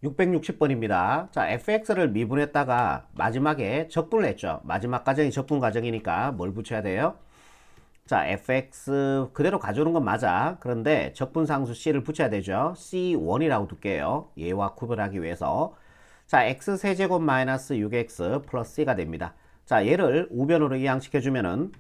660번입니다. 자, fx를 미분했다가 마지막에 적분을 했죠. 마지막 과정이 적분 과정이니까 뭘 붙여야 돼요? 자, fx 그대로 가져오는 건 맞아. 그런데 적분상수 c를 붙여야 되죠. c1이라고 둘게요. 얘와 구별하기 위해서. 자, x 세제곱 마이너스 6x 플러스 c가 됩니다. 자, 얘를 우변으로 이항시켜주면은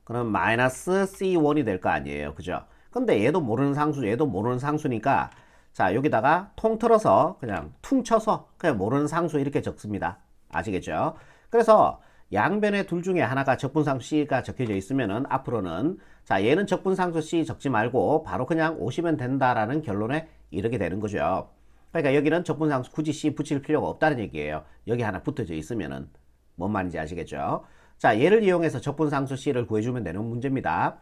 그럼 마이너스 c1이 될 거 아니에요. 그죠? 근데 얘도 모르는 상수, 얘도 모르는 상수니까 자, 여기다가 통틀어서 그냥 퉁쳐서 그냥 모르는 상수 이렇게 적습니다. 아시겠죠? 그래서 양변의 둘 중에 하나가 적분상수 C가 적혀져 있으면은 앞으로는 자, 얘는 적분상수 C 적지 말고 바로 그냥 오시면 된다라는 결론에 이르게 되는 거죠. 그러니까 여기는 적분상수 굳이 C 붙일 필요가 없다는 얘기예요. 여기 하나 붙어져 있으면은 뭔 말인지 아시겠죠? 자, 얘를 이용해서 적분상수 C를 구해주면 되는 문제입니다.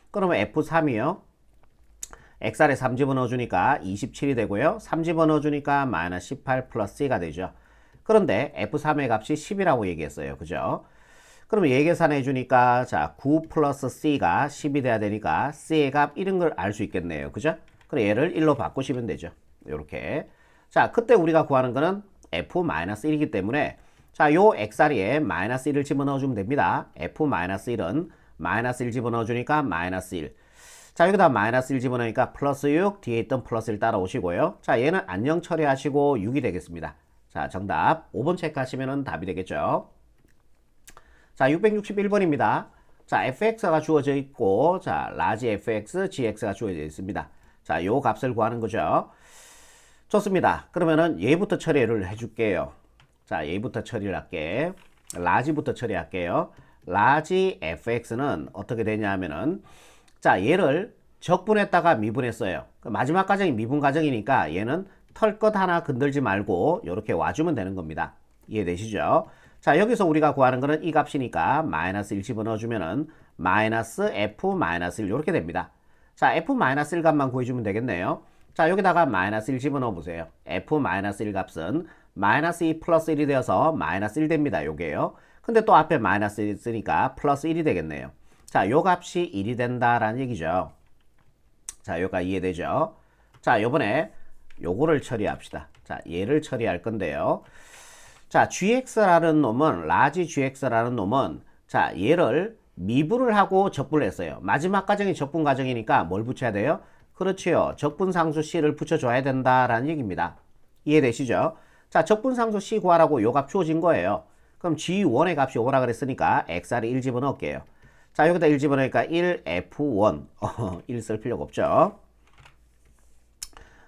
그러면 F3이요. xr에 3 집어넣어주니까 27이 되고요. 3 집어넣어주니까 마이너스 18 플러스 c가 되죠. 그런데 f3의 값이 10이라고 얘기했어요. 그죠? 그러면 얘 계산해 주니까 자, 9 플러스 c가 10이 돼야 되니까 c의 값 1인 걸 알 수 있겠네요. 그죠? 그럼 얘를 1로 바꾸시면 되죠. 요렇게. 자, 그때 우리가 구하는 거는 f-1이기 때문에 자, 요 xr에 마이너스 1을 집어넣어주면 됩니다. f-1은 마이너스 1 집어넣어주니까 마이너스 1. 자, 여기다 마이너스 1 집어넣으니까 플러스 6, 뒤에 있던 플러스 1 따라오시고요. 자, 얘는 안녕 처리하시고 6이 되겠습니다. 자, 정답 5번 체크하시면 답이 되겠죠. 자, 661번입니다. 자, fx가 주어져 있고, 자, 라지 fx, gx가 주어져 있습니다. 자, 요 값을 구하는 거죠. 좋습니다. 그러면은 얘부터 처리를 해줄게요. 자, 얘부터 처리를 할게. 라지부터 처리할게요. 라지 fx는 어떻게 되냐 하면은 자, 얘를 적분했다가 미분했어요. 마지막 과정이 미분 과정이니까 얘는 털 것 하나 건들지 말고 이렇게 와주면 되는 겁니다. 이해되시죠? 자, 여기서 우리가 구하는 거는 이 값이니까 마이너스 1 집어넣어주면은 마이너스 f 마이너스 1 이렇게 됩니다. 자, f 마이너스 1 값만 구해주면 되겠네요. 자, 여기다가 마이너스 1 집어넣어 보세요. f 마이너스 1 값은 마이너스 2 플러스 1이 되어서 마이너스 1 됩니다. 요게요. 근데 또 앞에 마이너스 1 있으니까 플러스 1이 되겠네요. 자, 요 값이 1이 된다라는 얘기죠. 자, 요가 이해되죠? 자, 요번에 요거를 처리합시다. 자, 얘를 처리할 건데요. 자, gx라는 놈은, 라지 gx라는 놈은, 자, 얘를 미분을 하고 적분을 했어요. 마지막 과정이 적분 과정이니까 뭘 붙여야 돼요? 그렇지요. 적분상수 c를 붙여줘야 된다라는 얘기입니다. 이해되시죠? 자, 적분상수 c 구하라고 요 값 주어진 거예요. 그럼 g1의 값이 5라 그랬으니까 xr에 1 집어넣을게요. 자, 여기다 1 집어넣으니까 1F1. 1 쓸 필요가 없죠.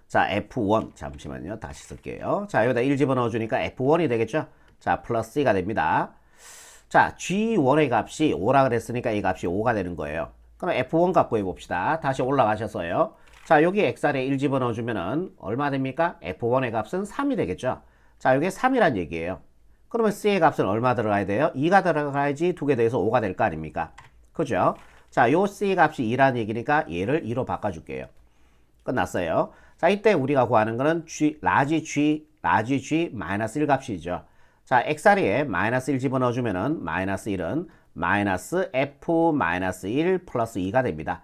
자, F1. 잠시만요. 다시 쓸게요. 자, 여기다 1 집어넣어주니까 F1이 되겠죠? 자, 플러스 C가 됩니다. 자, G1의 값이 5라 그랬으니까 이 값이 5가 되는 거예요. 그럼 F1 값 구해봅시다. 다시 올라가셔서요. 자, 여기 XR에 1 집어넣어주면은 얼마 됩니까? F1의 값은 3이 되겠죠? 자, 이게 3이란 얘기예요. 그러면 C의 값은 얼마 들어가야 돼요? 2가 들어가야지 2개 더해서 5가 될 거 아닙니까? 그죠? 자, 요 C 값이 2라는 얘기니까 얘를 2로 바꿔줄게요. 끝났어요. 자, 이때 우리가 구하는 거는 라지 G 마이너스 1 값이죠. 자, xr에 마이너스 1 집어넣어주면은 마이너스 1은 마이너스 f 마이너스 1 플러스 2가 됩니다.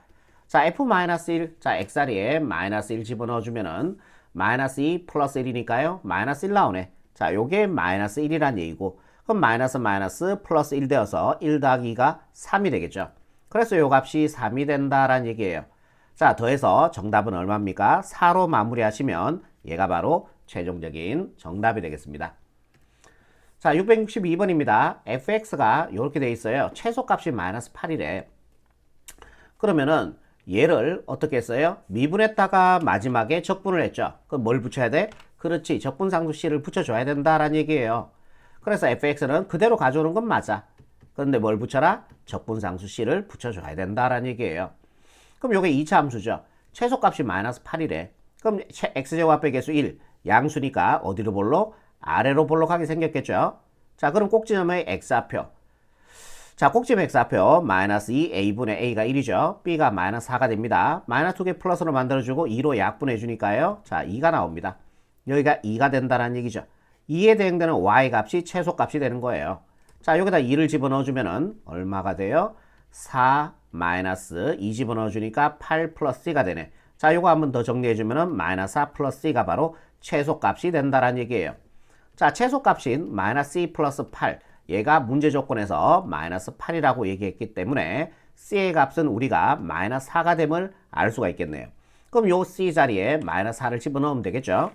자, f 마이너스 1, 자, xr에 마이너스 1 집어넣어주면은 마이너스 2 플러스 1이니까요. 마이너스 1 나오네. 자, 요게 마이너스 1이란 얘기고, 그럼 마이너스 마이너스 플러스 1 되어서 1 더하기 2가 3이 되겠죠. 그래서 요 값이 3이 된다라는 얘기예요. 자, 더해서 정답은 얼마입니까? 4로 마무리하시면 얘가 바로 최종적인 정답이 되겠습니다. 자, 662번입니다. fx가 이렇게 돼 있어요. 최소값이 마이너스 8이래. 그러면은 얘를 어떻게 했어요? 미분했다가 마지막에 적분을 했죠. 그럼 뭘 붙여야 돼? 그렇지. 적분상수 c를 붙여줘야 된다라는 얘기예요. 그래서 fx는 그대로 가져오는 건 맞아. 그런데 뭘 붙여라? 적분상수 c를 붙여줘야 된다라는 얘기예요. 그럼 요게 2차 함수죠. 최소값이 마이너스 8이래. 그럼 x제곱 앞에 개수 1. 양수니까 어디로 볼록? 아래로 볼록하게 생겼겠죠. 자, 그럼 꼭지점의 x좌표. 자, 꼭지점 x좌표 마이너스 2a분의 a가 1이죠. b가 마이너스 4가 됩니다. 마이너스 2개 플러스로 만들어주고 2로 약분해 주니까요. 자, 2가 나옵니다. 여기가 2가 된다는 얘기죠. 2에 대응되는 y 값이 최소값이 되는 거예요. 자, 여기다 2를 집어넣어주면은 얼마가 돼요? 4 마이너스 2 집어넣어주니까 8 플러스 C가 되네. 자, 요거 한번 더 정리해주면은 마이너스 4 플러스 c가 바로 최소값이 된다라는 얘기예요. 자, 최소값인 마이너스 c 플러스 8. 얘가 문제 조건에서 마이너스 8이라고 얘기했기 때문에 c의 값은 우리가 마이너스 4가 됨을 알 수가 있겠네요. 그럼 요 c 자리에 마이너스 4를 집어넣으면 되겠죠.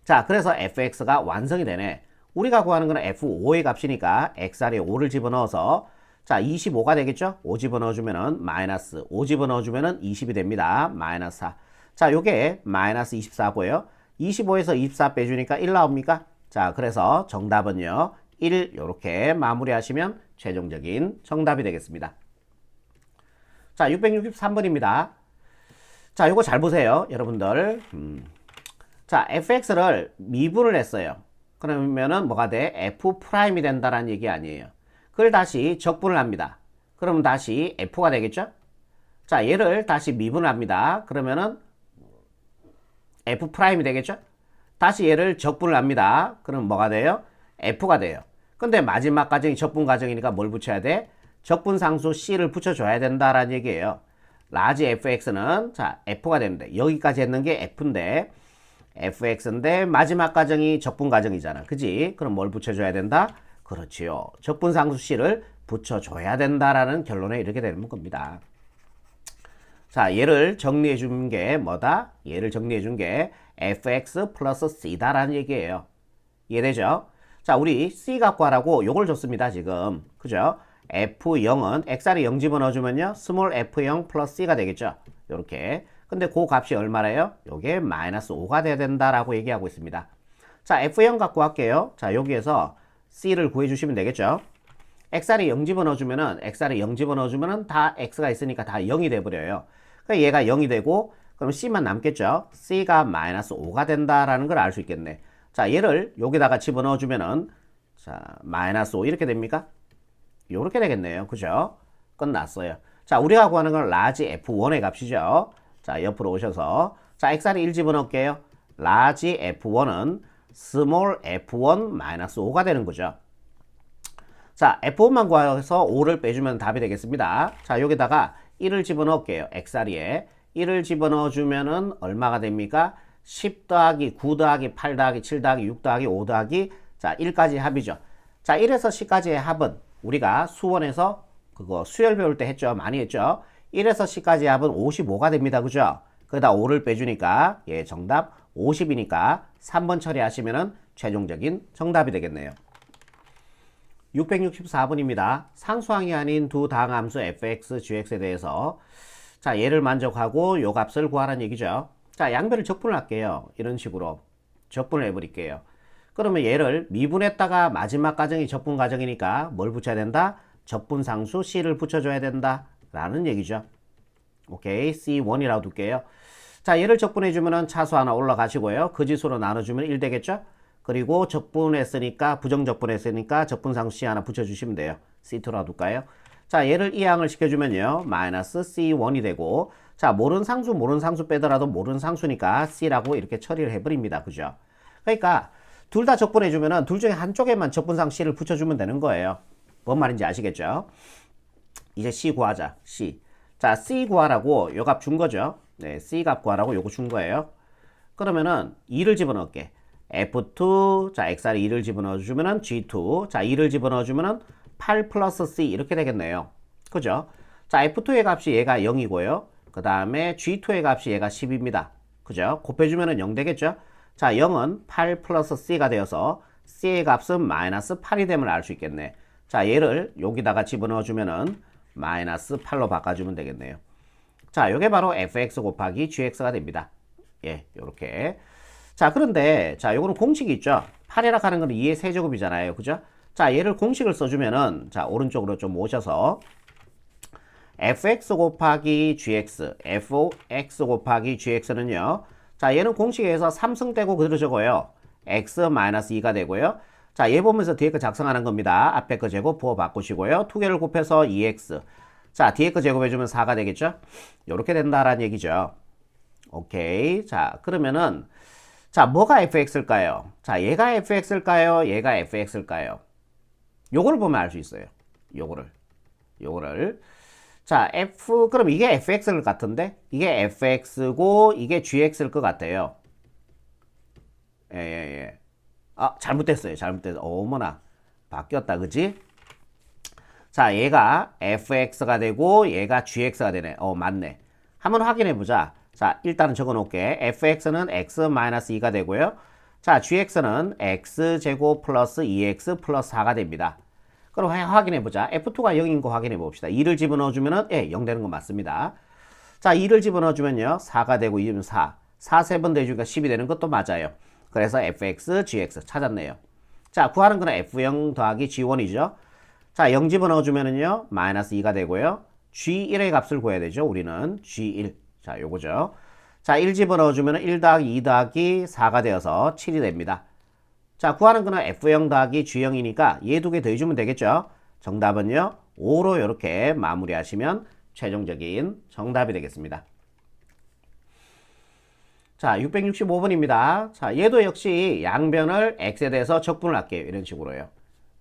자, 그래서 fx가 완성이 되네. 우리가 구하는 거는 f5의 값이니까 x 자리에 5를 집어넣어서 자, 25가 되겠죠? 5 집어넣어주면은 마이너스 5 집어넣어주면은 20이 됩니다. 마이너스 4. 자, 요게 마이너스 24고요. 25에서 24 빼주니까 1 나옵니까? 자, 그래서 정답은요. 1 요렇게 마무리하시면 최종적인 정답이 되겠습니다. 자, 663번입니다. 자, 요거 잘 보세요. 여러분들. 자, fx를 미분을 했어요. 그러면은 뭐가 돼? f'이 된다라는 얘기 아니에요. 그걸 다시 적분을 합니다. 그러면 다시 f가 되겠죠? 자, 얘를 다시 미분을 합니다. 그러면은 f'이 되겠죠? 다시 얘를 적분을 합니다. 그럼 뭐가 돼요? f가 돼요. 근데 마지막 과정이 적분 과정이니까 뭘 붙여야 돼? 적분 상수 c를 붙여줘야 된다라는 얘기예요. 라지 fx는 자, f가 됩니다. 여기까지 했는 게 f인데 fx인데 마지막 과정이 적분 과정이잖아. 그지? 그럼 뭘 붙여줘야 된다? 그렇지요. 적분 상수 c를 붙여줘야 된다라는 결론에 이르게 되는 겁니다. 자, 얘를 정리해 준 게 뭐다? 얘를 정리해 준 게 fx 플러스 c다라는 얘기예요. 이해되죠? 자, 우리 c 갖고 하라고 요걸 줬습니다, 지금. 그죠? f0은 xr에 0 집어넣어주면요, 스몰 f0 플러스 c가 되겠죠? 요렇게. 근데 그 값이 얼마래요? 요게 마이너스 5가 돼야 된다라고 얘기하고 있습니다. 자, f0 갖고 할게요. 자, 여기에서 c를 구해주시면 되겠죠? xr에 0 집어넣어주면은, xr에 0 집어넣어주면은 다 x가 있으니까 다 0이 돼버려요. 그러니까 얘가 0이 되고, 그럼 c만 남겠죠? c가 마이너스 5가 된다라는 걸 알 수 있겠네. 자, 얘를 여기다가 집어넣어주면은, 자, 마이너스 5 이렇게 됩니까? 요렇게 되겠네요. 그죠? 끝났어요. 자, 우리가 구하는 건 라지 f1의 값이죠. 자, 옆으로 오셔서, 자, xr에 1 집어넣을게요. 라지 f1은 스몰 f1 마이너스 5가 되는 거죠. 자, f1만 구해서 5를 빼주면 답이 되겠습니다. 자, 여기다가 1을 집어넣을게요. xr에 1을 집어넣어주면은 얼마가 됩니까? 10 더하기 9 더하기 8 더하기 7 더하기 6 더하기 5 더하기 자, 1까지 합이죠. 자, 1에서 10까지의 합은 우리가 수원에서 그거 수열 배울 때 했죠. 많이 했죠. 1에서 10까지의 합은 55가 됩니다. 그죠? 거기다 5를 빼주니까 예, 정답 50이니까 3번 처리하시면은 최종적인 정답이 되겠네요. 664번입니다. 상수항이 아닌 두 다항함수 fx, gx에 대해서 자, 얘를 만족하고 요 값을 구하라는 얘기죠. 자, 양변을 적분을 할게요. 이런 식으로 적분을 해버릴게요. 그러면 얘를 미분했다가 마지막 과정이 적분 과정이니까 뭘 붙여야 된다? 적분상수 c를 붙여줘야 된다 라는 얘기죠. 오케이, c1이라고 둘게요. 자, 얘를 적분해주면은 차수 하나 올라가시고요. 그 지수로 나눠주면 1 되겠죠? 그리고 적분했으니까 부정적분했으니까 적분상수 c 하나 붙여주시면 돼요. c2라고 둘까요? 자, 얘를 이항을 시켜주면요. 마이너스 c1이 되고, 자, 모른 상수 빼더라도 모른 상수니까 c라고 이렇게 처리를 해버립니다. 그죠? 그러니까 둘 다 적분해주면은 둘 중에 한쪽에만 적분상 c를 붙여주면 되는 거예요. 뭔 말인지 아시겠죠? 이제 c 구하자. c. 자, c 구하라고 요 값 준 거죠. 네, c 값 구하라고 요거 준 거예요. 그러면은 2를 집어넣을게. f2, 자, xr에 2를 집어넣어주면은 g2, 자, 2를 집어넣어주면은 8 플러스 c 이렇게 되겠네요. 그죠? 자, f2의 값이 얘가 0이고요. 그 다음에 g2의 값이 얘가 10입니다. 그죠? 곱해주면은 0 되겠죠? 자, 0은 8 플러스 c가 되어서 c의 값은 마이너스 8이 됨을 알 수 있겠네. 자, 얘를 여기다가 집어넣어주면은 마이너스 8로 바꿔주면 되겠네요. 자, 요게 바로 fx 곱하기 gx가 됩니다. 예, 요렇게. 자, 그런데 자, 요거는 공식이 있죠. 8이라 하는 거는 2의 세제곱이잖아요. 그죠? 자, 얘를 공식을 써주면은 자, 오른쪽으로 좀 오셔서 fx 곱하기 gx, fx 곱하기 gx는요. 자, 얘는 공식에서 3승되고 그대로 적어요. x-2가 되고요. 자, 얘 보면서 뒤에 거 작성하는 겁니다. 앞에 거 제곱 부호 바꾸시고요. 두 개를 곱해서 2x. 자, 뒤에 거 제곱해주면 4가 되겠죠? 요렇게 된다라는 얘기죠. 오케이. 자, 그러면은 자, 뭐가 fx일까요? 자, 얘가 fx일까요? 얘가 fx일까요? 요거를 보면 알 수 있어요. 요거를. 자, 그럼 이게 fx일 것 같은데? 이게 fx고, 이게 gx일 것 같아요. 예. 아, 잘못됐어요. 어머나. 바뀌었다, 그지? 자, 얘가 fx가 되고, 얘가 gx가 되네. 맞네. 한번 확인해보자. 자, 일단은 적어 놓을게. fx는 x-2가 되고요. 자, gx는 x제곱 플러스 2x 플러스 4가 됩니다. 그럼 확인해보자. f2가 0인 거 확인해봅시다. 2를 집어넣어주면은, 0 되는 거 맞습니다. 자, 2를 집어넣어주면요. 4가 되고, 2는 4. 4 3번 더해주니까 10이 되는 것도 맞아요. 그래서 fx, gx 찾았네요. 자, 구하는 거는 f0 더하기 g1이죠. 자, 0 집어넣어주면은요. 마이너스 2가 되고요. g1의 값을 구해야 되죠. 우리는 g1. 자, 요거죠. 자, 1 집어넣어주면은 1 더하기 2 더하기 4가 되어서 7이 됩니다. 자, 구하는 거는 f0 더하기 g0이니까 얘 두 개 더해주면 되겠죠. 정답은요. 5로 이렇게 마무리하시면 최종적인 정답이 되겠습니다. 자, 665번입니다. 자, 얘도 역시 양변을 x에 대해서 적분을 할게요. 이런 식으로요.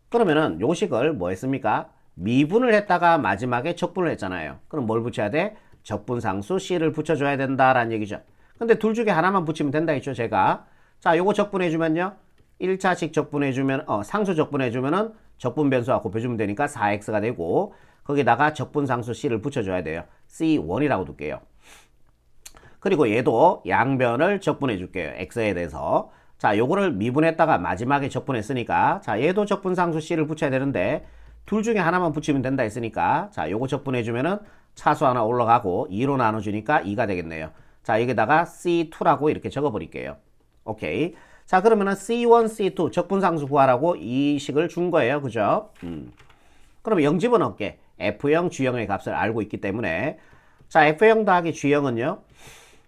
그러면은 요 식을 뭐 했습니까? 미분을 했다가 마지막에 적분을 했잖아요. 그럼 뭘 붙여야 돼? 적분상수 c를 붙여줘야 된다라는 얘기죠. 근데 둘 중에 하나만 붙이면 된다 했죠, 제가. 자, 요거 적분해주면요. 1차식 적분해주면, 상수 적분해주면은 적분변수와 곱해주면 되니까 4x가 되고, 거기다가 적분상수 c를 붙여줘야 돼요. c1이라고 둘게요. 그리고 얘도 양변을 적분해 줄게요. x에 대해서. 자, 요거를 미분했다가 마지막에 적분했으니까, 자, 얘도 적분상수 c를 붙여야 되는데, 둘 중에 하나만 붙이면 된다 했으니까, 자, 요거 적분해주면은 차수 하나 올라가고 2로 나눠주니까 2가 되겠네요. 자, 여기다가 c2라고 이렇게 적어버릴게요. 오케이. 자, 그러면은 c1, c2 적분상수 구하라고 이 식을 준 거예요. 그죠? 그럼 0 집어넣을게. f0, g0의 값을 알고 있기 때문에. 자, f0 더하기 g0은요.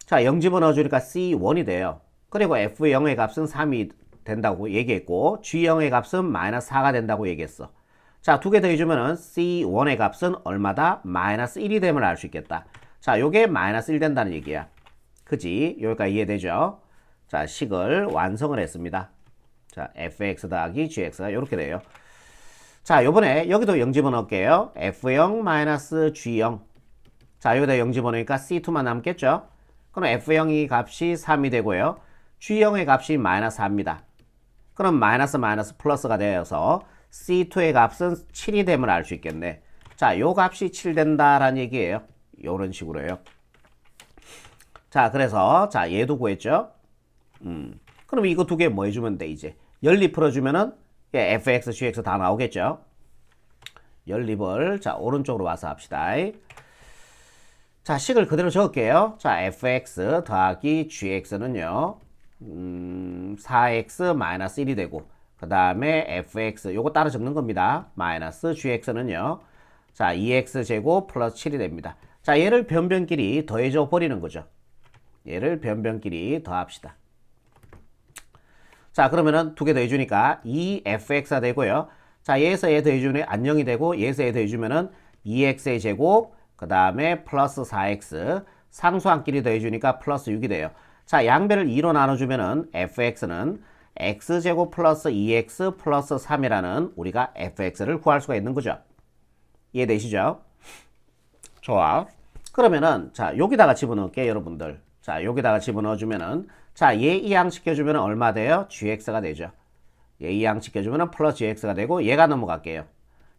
자, 0 집어넣어주니까 c1이 돼요. 그리고 f0의 값은 3이 된다고 얘기했고, g0의 값은 마이너스 4가 된다고 얘기했어. 자, 두 개 더해주면은 c1의 값은 얼마다? 마이너스 1이 됨을 알 수 있겠다. 자, 요게 마이너스 1 된다는 얘기야. 그지? 여기까지 이해되죠? 자, 식을 완성을 했습니다. 자, fx 더하기 gx가 이렇게 돼요. 자, 요번에 여기도 0 집어넣을게요. f0 마이너스 g0. 자, 여기다 0 집어넣으니까 c2만 남겠죠? 그럼 f0이 값이 3이 되고요. g0의 값이 마이너스 4입니다. 그럼 마이너스 플러스가 되어서 c2의 값은 7이 됨을 알 수 있겠네. 자, 요 값이 7 된다라는 얘기예요. 요런 식으로요. 자, 그래서 자, 얘도 구했죠? 그럼 이거 두 개 뭐 해주면 돼, 이제? 연립 풀어주면은 fx, gx 다 나오겠죠? 연립을 자, 오른쪽으로 와서 합시다. 자, 식을 그대로 적을게요. 자, fx 더하기 gx는요. 4x 마이너스 1이 되고, 그 다음에 fx 요거 따로 적는 겁니다. 마이너스 gx는요. 자, 2x 제곱 플러스 7이 됩니다. 자, 얘를 변변끼리 더해줘 버리는 거죠. 얘를 변변끼리 더합시다. 자, 그러면은 두 개 더해주니까 2fx가 되고요. 자, 얘에서 얘 더해주면 안녕이 되고, 얘에서 얘 더해주면은 2x의 제곱, 그 다음에 플러스 4x, 상수항끼리 더해주니까 플러스 6이 돼요. 자, 양변을 2로 나눠주면은 fx는 x제곱 플러스 2x 플러스 3이라는 우리가 fx를 구할 수가 있는 거죠. 이해되시죠? 좋아. 그러면은, 자, 여기다가 집어넣을게요, 여러분들. 자, 여기다가 집어넣어주면은, 자, 얘 이항시켜주면 얼마 돼요? gx가 되죠. 얘 이항시켜주면 플러스 gx가 되고, 얘가 넘어갈게요.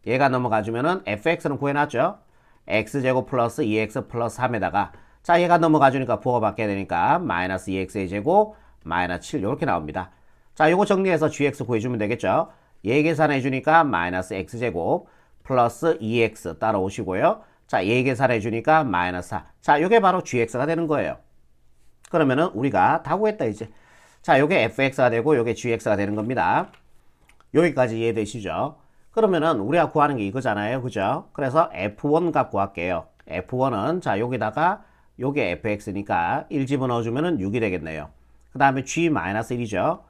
얘가 넘어가주면은 fx는 구해놨죠? x제곱 플러스 2x 플러스 3에다가, 자, 얘가 넘어가주니까 부호가 바뀌어야 되니까, 마이너스 2x의 제곱, 마이너스 7, 이렇게 나옵니다. 자, 요거 정리해서 gx 구해주면 되겠죠? 얘 계산해주니까, 마이너스 x제곱, 플러스 2x 따라오시고요. 자, 얘 계산해주니까, 마이너스 4. 자, 요게 바로 gx가 되는 거예요. 그러면은 우리가 다 구했다 이제. 자, 요게 fx가 되고 요게 gx가 되는 겁니다. 여기까지 이해되시죠? 그러면은 우리가 구하는 게 이거잖아요. 그죠? 그래서 f1 값 구할게요. f1은 자, 여기다가 요게 fx니까 1 집어넣어주면은 6이 되겠네요. 그 다음에 g-1이죠.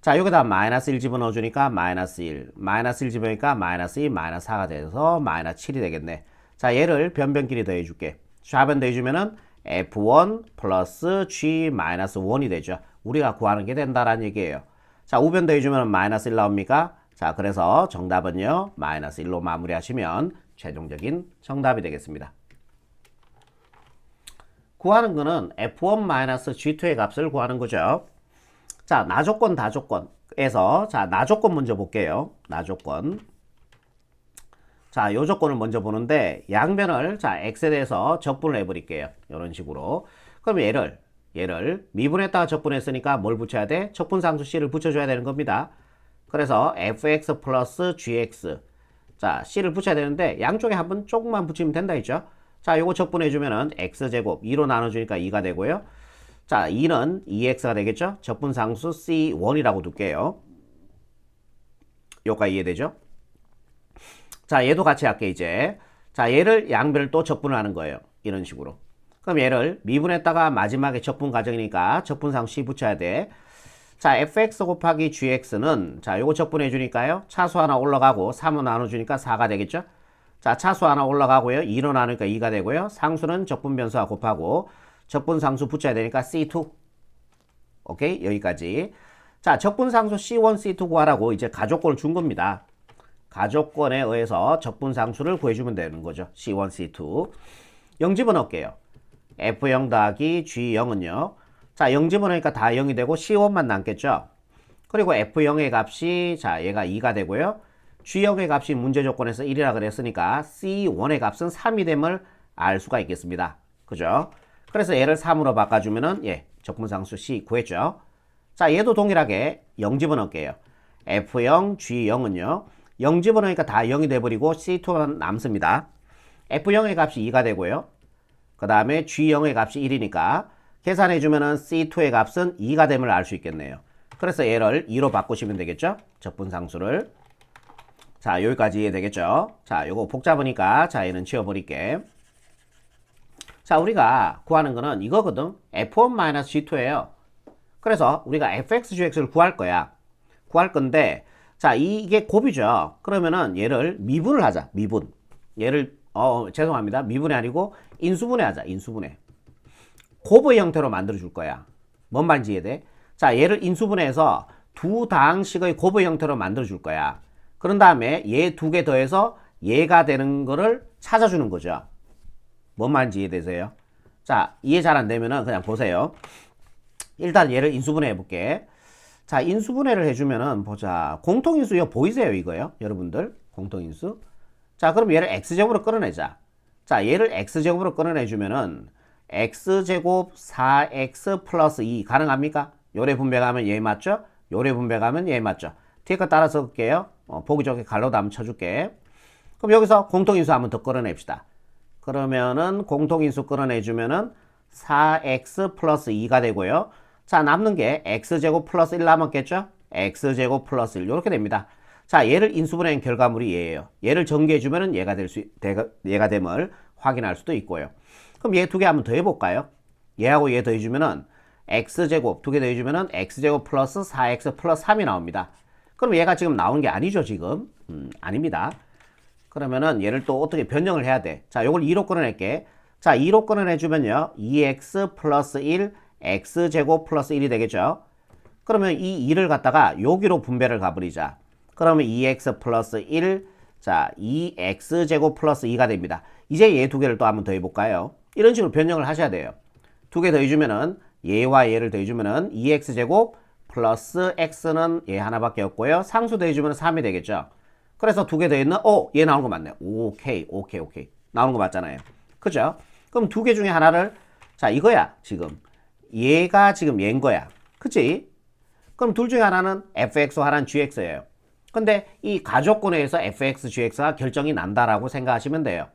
자, 여기다 마이너스 1 집어넣어주니까 마이너스 1. 마이너스 1 집어넣으니까 마이너스 2, 마이너스 4가 돼서 마이너스 7이 되겠네. 자, 얘를 변변끼리 더해줄게. 좌변 더해주면은 f1 플러스 g-1이 되죠. 우리가 구하는 게 된다라는 얘기예요. 자, 우변 더해주면 마이너스 1 나옵니까? 자, 그래서 정답은요, 마이너스 1로 마무리하시면 최종적인 정답이 되겠습니다. 구하는 거는 f1-g2의 값을 구하는 거죠. 자, 나조건, 다조건에서 자, 나조건 먼저 볼게요. 나조건. 자, 요 조건을 먼저 보는데 양변을 자, x에 대해서 적분을 해버릴게요. 이런 식으로. 그럼 얘를 미분했다가 적분했으니까 뭘 붙여야 돼? 적분상수 c를 붙여줘야 되는 겁니다. 그래서 fx 플러스 gx. 자, c를 붙여야 되는데 양쪽에 한번 조금만 붙이면 된다 했죠. 자, 요거 적분해주면은 x제곱 2로 나눠주니까 2가 되고요. 자, 2는 2x가 되겠죠. 적분상수 c1이라고 둘게요. 요가 이해되죠? 자, 얘도 같이 할게 이제. 자, 얘를 양변을 또 적분을 하는 거예요. 이런 식으로. 그럼 얘를 미분했다가 마지막에 적분 과정이니까 적분상수 c 붙여야 돼. 자, fx 곱하기 gx는 자, 요거 적분해 주니까요. 차수 하나 올라가고 3로 나눠 주니까 4가 되겠죠? 자, 차수 하나 올라가고요. 2로 나누니까 2가 되고요. 상수는 적분 변수와 곱하고 적분 상수 붙여야 되니까 C2. 오케이? 여기까지. 자, 적분 상수 C1, C2 구하라고 이제 가족권을 준 겁니다. 가족권에 의해서 적분 상수를 구해주면 되는 거죠. C1, C2. 0 집어넣을게요. F0 더하기 G0은요. 자, 0 집어넣으니까 다 0이 되고 C1만 남겠죠. 그리고 F0의 값이 자, 얘가 2가 되고요. G0의 값이 문제 조건에서 1이라 그랬으니까 C1의 값은 3이 됨을 알 수가 있겠습니다. 그죠? 그래서 얘를 3으로 바꿔주면은 예, 적분상수 C 구했죠. 자, 얘도 동일하게 0 집어넣을게요. F0, G0은요. 0 집어넣으니까 다 0이 돼버리고 C2만 남습니다. F0의 값이 2가 되고요. 그 다음에 G0의 값이 1이니까 계산해주면은 C2의 값은 2가 됨을 알 수 있겠네요. 그래서 얘를 2로 바꾸시면 되겠죠. 적분상수를. 자, 여기까지 이해되겠죠? 자, 요거 복잡하니까 자, 얘는 지워버릴게. 자, 우리가 구하는 거는 이거거든. f1-g2예요. 그래서 우리가 fx-gx를 구할 거야. 구할 건데 자, 이게 곱이죠. 그러면은 얘를 미분을 하자. 미분. 얘를 죄송합니다. 미분이 아니고 인수분해 하자. 인수분해. 곱의 형태로 만들어 줄 거야. 뭔 말인지 이해돼? 자, 얘를 인수분해해서 두 당식의 곱의 형태로 만들어 줄 거야. 그런 다음에 얘 두 개 더해서 얘가 되는 거를 찾아주는 거죠. 뭔 말인지 이해되세요? 자, 이해 잘 안 되면은 그냥 보세요. 일단 얘를 인수분해 해볼게. 자, 인수분해를 해주면은 보자. 공통인수 이거 보이세요? 이거요? 여러분들 공통인수. 자, 그럼 얘를 x제곱으로 끌어내자. 자, 얘를 x제곱으로 끌어내주면은 x제곱 4x 플러스 2 가능합니까? 요래 분배가면 얘 맞죠? 요래 분배가면 얘 맞죠? 뒤에 거 따라 써볼게요. 보기 좋게 갈로도 한번 쳐줄게. 그럼 여기서 공통인수 한번 더 끌어냅시다. 그러면은 공통인수 끌어내주면은 4x 플러스 2가 되고요. 자, 남는 게 x제곱 플러스 1 남았겠죠? x제곱 플러스 1 이렇게 됩니다. 자, 얘를 인수분해한 결과물이 얘예요. 얘를 전개해주면은 얘가 됨을 확인할 수도 있고요. 그럼 얘 두 개 한번 더 해볼까요? 얘하고 얘 더해주면은 x제곱 두 개 더해주면은 x제곱 플러스 4x 플러스 3이 나옵니다. 그럼 얘가 지금 나오는 게 아니죠, 지금? 아닙니다. 그러면은 얘를 또 어떻게 변형을 해야 돼? 자, 요걸 2로 끌어낼게. 자, 2로 끌어내주면요. 2x 플러스 1, x제곱 플러스 1이 되겠죠? 그러면 이 2를 갖다가 여기로 분배를 가버리자. 그러면 2x 플러스 1, 자, 2x제곱 플러스 2가 됩니다. 이제 얘 두 개를 또 한번 더 해볼까요? 이런 식으로 변형을 하셔야 돼요. 두 개 더해주면은 얘와 얘를 더해주면은 2x제곱 플러스 x는 얘 하나밖에 없고요. 상수 더해주면 3이 되겠죠. 그래서 두 개 더했는 얘 나오는 거 맞네. 오케이. 나오는 거 맞잖아요. 그죠? 그럼 두 개 중에 하나를 자, 이거야 지금. 얘가 지금 얘인 거야. 그치? 그럼 둘 중에 하나는 fx와 하나는 gx예요. 근데 이 가족권에 의해서 fx, gx가 결정이 난다라고 생각하시면 돼요.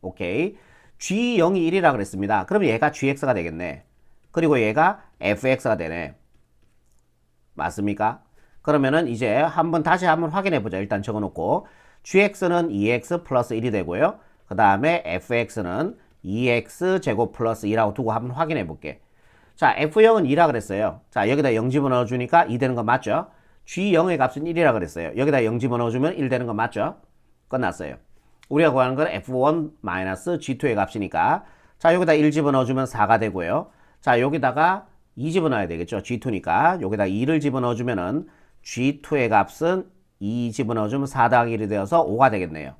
오케이. g0이 1이라 그랬습니다. 그럼 얘가 gx가 되겠네. 그리고 얘가 fx가 되네. 맞습니까? 그러면은 이제 다시 한번 확인해 보자. 일단 적어 놓고 gx는 2x 플러스 1이 되고요. 그 다음에 fx는 2x 제곱 플러스 2라고 두고 한번 확인해 볼게. 자, f0은 2라 그랬어요. 자, 여기다 0 집어넣어 주니까 2 되는 거 맞죠? g0의 값은 1이라 그랬어요. 여기다 0 집어넣어 주면 1 되는 거 맞죠? 끝났어요. 우리가 구하는 건 f1-g2의 값이니까 자, 여기다 1 집어넣어 주면 4가 되고요. 자, 여기다가 2 집어넣어야 되겠죠? g2니까 여기다 2를 집어넣어 주면은 g2의 값은 2 집어넣어 주면 4 더하기 1이 되어서 5가 되겠네요.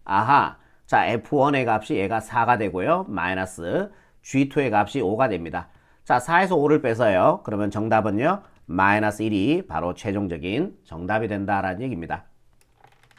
아하. 자, F1의 값이 얘가 4가 되고요. 마이너스 G2의 값이 5가 됩니다. 자, 4에서 5를 빼서요. 그러면 정답은요. 마이너스 1이 바로 최종적인 정답이 된다라는 얘기입니다.